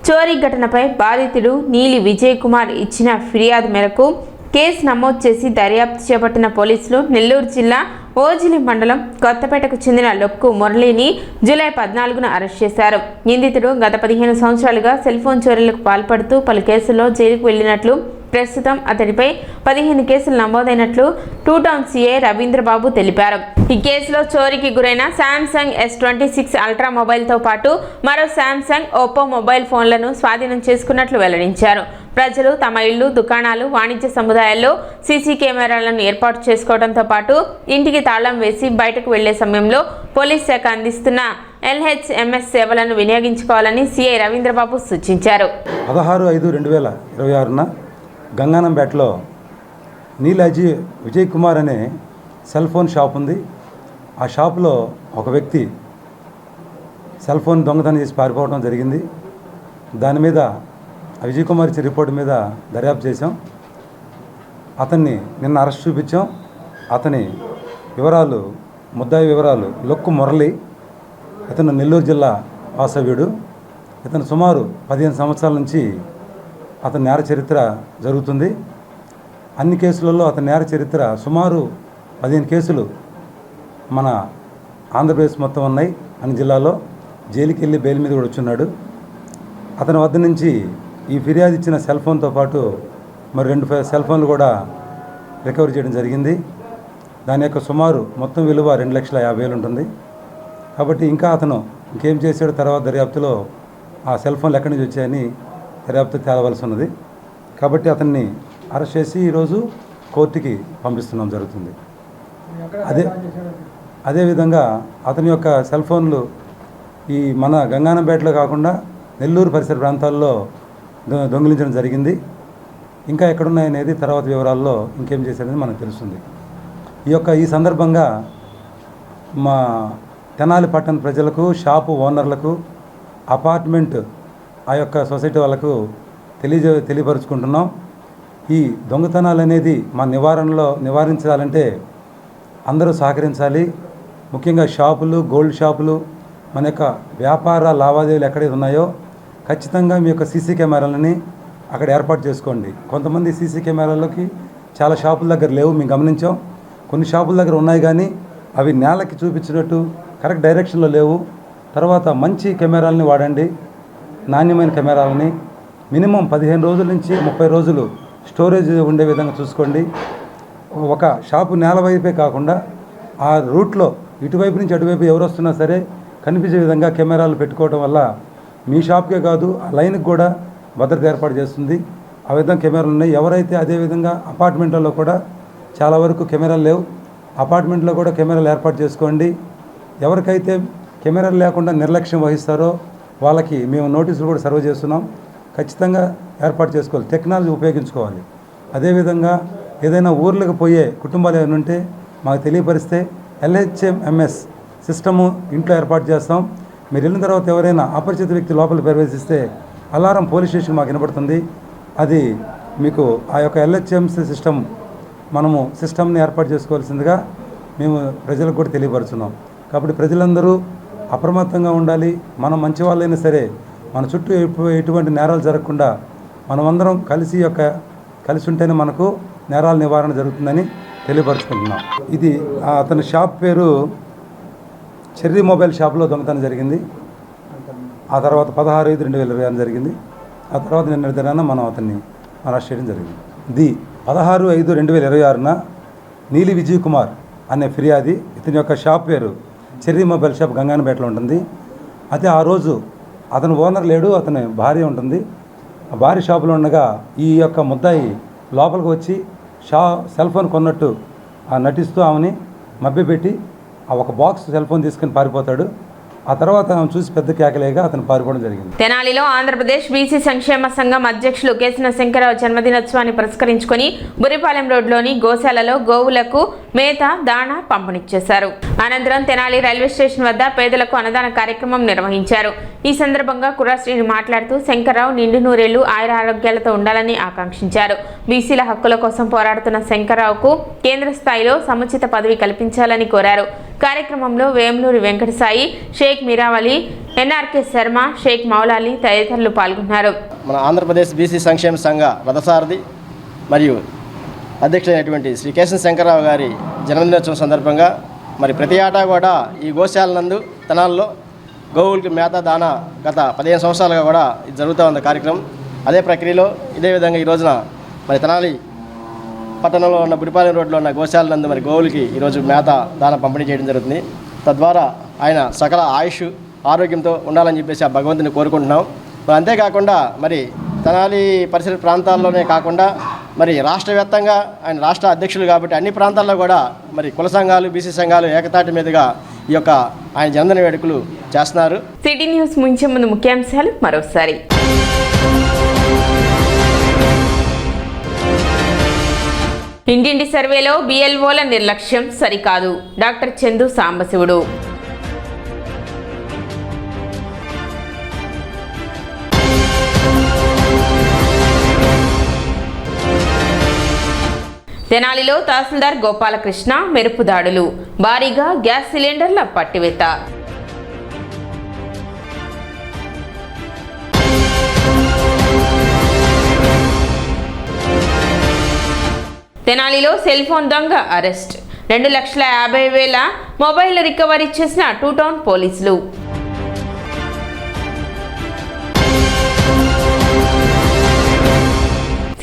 చోరీ ఘటనపై బాధితుడు నీలి విజయ్ కుమార్ ఇచ్చిన ఫిర్యాదు మేరకు కేసు నమోదు చేసి దర్యాప్తు చేపట్టిన పోలీసులు నెల్లూరు జిల్లా ఓజిలి మండలం కొత్తపేటకు చెందిన లొక్కు మురళిని జూలై 14న అరెస్ట్ చేశారు. నిందితుడు గత 15 సంవత్సరాలుగా సెల్ ఫోన్ చోరీలకు పాల్పడుతూ పలు కేసుల్లో జైలుకు వెళ్లినట్లు, ప్రస్తుతం అతడిపై 15 కేసులు నమోదైనట్లు 2 టౌన్ సీఐ రవీంద్రబాబు తెలిపారు. ఈ కేసులో చోరీకి గురైన శాంసంగ్ S26 అల్ట్రా మొబైల్తో పాటు మరో శాంసంగ్, ఓప్పో మొబైల్ ఫోన్లను స్వాధీనం చేసుకున్నట్లు వెల్లడించారు. ప్రజలు తమ ఇళ్లు, దుకాణాలు, వాణిజ్య సముదాయాల్లో సీసీ కెమెరాలను ఏర్పాటు చేసుకోవడంతో పాటు ఇంటికి తాళం వేసి బయటకు వెళ్లే సమయంలో పోలీస్ శాఖ అందిస్తున్న LHMS సేవలను వినియోగించుకోవాలని సీఐ రవీంద్రబాబు సూచించారు. 16/5/2026న గంగానంపేటలో నీలాజీ విజయ్ కుమార్ అనే సెల్ ఫోన్ షాప్ ఉంది. ఆ షాపులో ఒక వ్యక్తి సెల్ ఫోన్ దొంగతనం చేసి పారిపోవడం జరిగింది. దాని మీద విజయ్ కుమార్ ఇచ్చే రిపోర్ట్ మీద దర్యాప్తు చేసాం. అతన్ని నిన్న అరెస్ట్ చూపించాం. అతని వివరాలు, ముద్దాయి వివరాలు లొక్కు మురళి. ఇతను నెల్లూరు జిల్లా వాసవ్యుడు. ఇతను సుమారు 15 సంవత్సరాల నుంచి అతని నేర చరిత్ర జరుగుతుంది. అన్ని కేసులలో అతని నేర చరిత్ర సుమారు 15 కేసులు మన ఆంధ్రప్రదేశ్ మొత్తం ఉన్నాయి. అన్ని జిల్లాలో జైలుకి వెళ్ళి బెయిల్ మీద కూడా వచ్చున్నాడు. అతని వద్ద నుంచి ఈ ఫిర్యాదు ఇచ్చిన సెల్ ఫోన్తో పాటు మరి 2 సెల్ ఫోన్లు కూడా రికవరీ చేయడం జరిగింది. దాని యొక్క సుమారు మొత్తం విలువ 2,50,000 ఉంటుంది. కాబట్టి ఇంకా అతను ఇంకేం చేశాడో తర్వాత దర్యాప్తులో ఆ సెల్ ఫోన్లు ఎక్కడి నుంచి వచ్చాయని దర్యాప్తు తేలవలసి ఉన్నది. కాబట్టి అతన్ని అరెస్ట్ చేసి ఈరోజు కోర్టుకి పంపిస్తున్నాం జరుగుతుంది. అదేవిధంగా అతని యొక్క సెల్ ఫోన్లు ఈ మన గంగానంపేటలో కాకుండా నెల్లూరు పరిసర ప్రాంతాల్లో దొంగిలించడం జరిగింది. ఇంకా ఎక్కడున్నాయనేది తర్వాత వివరాల్లో ఇంకేం చేశారనేది మనకు తెలుస్తుంది. ఈ సందర్భంగా మా తెనాలి పట్టణ ప్రజలకు, షాపు ఓనర్లకు, అపార్ట్మెంట్ ఆ యొక్క సొసైటీ వాళ్ళకు తెలియపరుచుకుంటున్నాం. ఈ దొంగతనాలు అనేది మా నివారించాలంటే అందరూ సహకరించాలి. ముఖ్యంగా షాపులు, గోల్డ్ షాపులు, మన యొక్క వ్యాపార లావాదేవీలు ఎక్కడైతే ఉన్నాయో ఖచ్చితంగా మీ యొక్క సీసీ కెమెరాలని అక్కడ ఏర్పాటు చేసుకోండి. కొంతమంది సీసీ కెమెరాలకి చాలా షాపుల దగ్గర లేవు, మేము గమనించాం. కొన్ని షాపుల దగ్గర ఉన్నాయి కానీ అవి నేలకి చూపించినట్టు కరెక్ట్ డైరెక్షన్లో లేవు. తర్వాత మంచి కెమెరాలని వాడండి, నాణ్యమైన కెమెరాలని. మినిమం 15 రోజుల నుంచి 30 రోజులు స్టోరేజ్ ఉండే విధంగా చూసుకోండి. ఒక షాపు నేల వైపే కాకుండా ఆ రూట్లో ఇటువైపు నుంచి అటువైపు ఎవరు వస్తున్నా సరే కనిపించే విధంగా కెమెరాలు పెట్టుకోవడం వల్ల మీ షాప్కే కాదు ఆ లైన్కి కూడా భద్రత ఏర్పాటు చేస్తుంది. ఆ విధంగా కెమెరాలు ఉన్నాయి. ఎవరైతే అదేవిధంగా అపార్ట్మెంట్లలో కూడా చాలా వరకు కెమెరాలు లేవు, అపార్ట్మెంట్లో కూడా కెమెరాలు ఏర్పాటు చేసుకోండి. ఎవరికైతే కెమెరాలు లేకుండా నిర్లక్ష్యం వహిస్తారో వాళ్ళకి మేము నోటీసులు కూడా సర్వ్ చేస్తున్నాం. ఖచ్చితంగా ఏర్పాటు చేసుకోవాలి, టెక్నాలజీ ఉపయోగించుకోవాలి. అదేవిధంగా ఏదైనా ఊర్లకు పోయే కుటుంబాలు ఏమైనా ఉంటే మాకు తెలియపరిస్తే LHMS సిస్టము ఇంట్లో ఏర్పాటు చేస్తాం. మీరు వెళ్ళిన తర్వాత ఎవరైనా అపరిచిత వ్యక్తి లోపల ప్రవేశిస్తే అలారం పోలీస్ స్టేషన్ మాకు వినపడుతుంది. అది మీకు ఆ యొక్క LHMS సిస్టమ్ మనము సిస్టమ్ని ఏర్పాటు చేసుకోవాల్సిందిగా మేము ప్రజలకు కూడా తెలియపరుచున్నాం. కాబట్టి ప్రజలందరూ అప్రమత్తంగా ఉండాలి. మనం మంచి వాళ్ళైనా సరే మన చుట్టూ ఎటువంటి నేరాలు జరగకుండా మనమందరం కలిసి ఉంటేనే మనకు నేరాల నివారణ జరుగుతుందని తెలియపరుచుకుంటున్నాం. ఇది అతని షాప్ పేరు చెర్రీ మొబైల్ షాప్లో దొంగతనం జరిగింది. ఆ తర్వాత 16/5/2020 జరిగింది. ఆ తర్వాత నిన్న దినాన మనం అతన్ని అరెస్ట్ చేయడం జరిగింది. 16/5/2026 నీలి విజయ్ కుమార్ అనే ఫిర్యాది, ఇతని యొక్క షాప్ పేరు చెర్రీ మొబైల్ షాప్ గంగానపేటలో ఉంటుంది. అయితే ఆ రోజు అతను ఓనర్ లేడు, అతని భార్య ఉంటుంది. ఆ భార్య షాపులో ఉండగా ఈ యొక్క ముద్దాయి లోపలికి వచ్చి సెల్ ఫోన్ కొన్నట్టు నటిస్తూ ఆమెని మభ్యపెట్టి ఒక బాక్స్ సెల్ ఫోన్ తీసుకుని పారిపోతాడు. ఆ తర్వాత ఆమె చూసి పెద్ద కేకలేగా అతను పారిపోవడం జరిగింది. తెనాలిలో ఆంధ్రప్రదేశ్ బీసీ సంక్షేమ సంఘం అధ్యక్షులు కేసిన శంకరరావు జన్మదినోత్సవాన్ని పురస్కరించుకొని బురిపాలెం రోడ్లోని గోశాలలో గోవులకు మేత దాణా పంపిణీ చేశారు. అనంతరం తెనాలి రైల్వే స్టేషన్ వద్ద పేదలకు అన్నదాన కార్యక్రమం నిర్వహించారు. ఈ సందర్భంగా కుర్రాశ్రీని మాట్లాడుతూ శంకరరావు నిండు నూరేళ్లు ఆయుర ఆరోగ్యాలతో ఉండాలని ఆకాంక్షించారు. బీసీల హక్కుల కోసం పోరాడుతున్న శంకరరావుకు కేంద్ర స్థాయిలో సముచిత పదవి కల్పించాలని కోరారు. కార్యక్రమంలో వేములూరి వెంకటసాయి, షేక్ మీరావలి, ఎన్ఆర్కే శర్మ, షేక్ మౌలాలి తదితరులు పాల్గొన్నారు. మన ఆంధ్రప్రదేశ్ బీసీ సంక్షేమ సంఘ రథసారథి మరియు అధ్యక్షుడైనటువంటి శ్రీ కేశవ శంకరరావు గారి జన్మదినోత్సవం సందర్భంగా మరి ప్రతి ఏటా కూడా ఈ గోశాల నందు తెనాల్లో గోవులకి మేత దానా గత 15 సంవత్సరాలుగా కూడా ఇది జరుగుతూ ఉంది కార్యక్రమం. అదే ప్రక్రియలో ఇదే విధంగా ఈ రోజున మరి తెనాలి పట్టణంలో ఉన్న బురిపాలెం రోడ్లో ఉన్న గోశాల నందు మరి గోవులకి ఈరోజు మేత దాన పంపిణీ చేయడం జరుగుతుంది. తద్వారా ఆయన సకల ఆయుష్ ఆరోగ్యంతో ఉండాలని చెప్పేసి ఆ భగవంతుని కోరుకుంటున్నాం. మరి అంతేకాకుండా మరి తెనాలి పరిసర ప్రాంతాల్లోనే కాకుండా మరి రాష్ట్ర వ్యాప్తంగా ఆయన రాష్ట్ర అధ్యక్షులు కాబట్టి అన్ని ప్రాంతాల్లో కూడా మరి కుల సంఘాలు బీసీ సంఘాలు ఏకతాటి మీదుగా ఈ యొక్క ఆయన జన్మదిన వేడుకలు చేస్తున్నారు. సిటీ న్యూస్ ముంచే ముందు ముఖ్యాంశాలు మరోసారి. ఇంటింటి సర్వేలో బిఎల్ఓల నిర్లక్ష్యం సరికాదు. డాక్టర్ చందు సాంబశివుడు. తెనాలిలో తహసీల్దార్ గోపాలకృష్ణ మెరుపు దాడులు, భారీగా గ్యాస్ సిలిండర్ల పట్టివేత. తెనాలిలో సెల్ ఫోన్ దొంగ అరెస్ట్, 2,50,000 మొబైల్ రికవరీ చేసిన 2 టౌన్ పోలీసులు.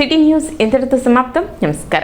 సిటీ న్యూస్ ఇంతటితో సమాప్తం. నమస్కారం.